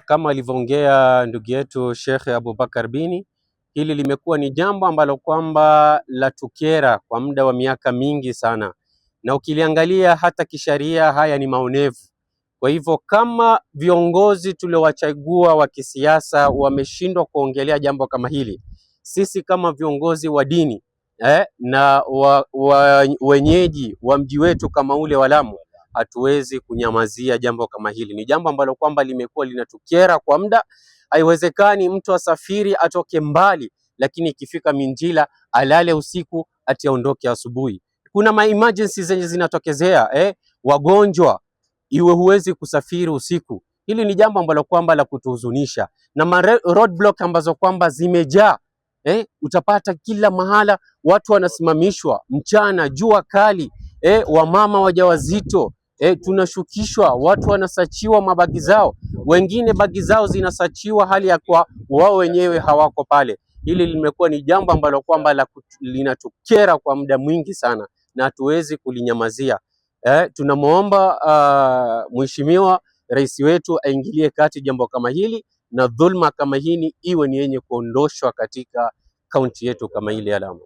Kama alivyoongea ndugu yetu Sheikh Abubakar Bini, hili limekuwa ni jambo ambalo kwamba la tukera kwa muda wa miaka mingi sana, na ukiliangalia hata kisharia haya ni maonevu. Kwa hivyo kama viongozi tuliowachagua wa kisiasa wameshindwa kuongelea jambo kama hili, sisi kama viongozi wa dini na wenyeji wa mji wetu kama ule wa Lamu, hatuwezi kunyamazia jambo kama hili. Ni jambo ambalo kwamba limekuwa linatukera kwa muda. Haiwezekani mtu asafiri atoke mbali, lakini ikifika Minjila alale usiku ati aondoke asubuhi. Kuna emergency zenye zinatokezea, wagonjwa, iwe huwezi kusafiri usiku. Hili ni jambo ambalo kwamba la kutuhuzunisha, na roadblock ambazo kwamba zimejaa. Utapata kila mahala watu wanasimamishwa mchana, jua kali, wamama wajawazito, tunashukishwa, watu wanasachiwa mabagi zao, wengine bagi zao zinasachiwa hali ya kwa wao wenyewe hawako pale. Hili limekuwa ni jambo ambalo kwamba linatukera kwa muda mwingi sana, na hatuwezi kulinyamazia. Tunamuomba Mheshimiwa Rais wetu aingilie kati jambo kama hili, na dhulma kama hii iwe ni yenye kuondoshwa katika kaunti yetu kama ile ya Lamu.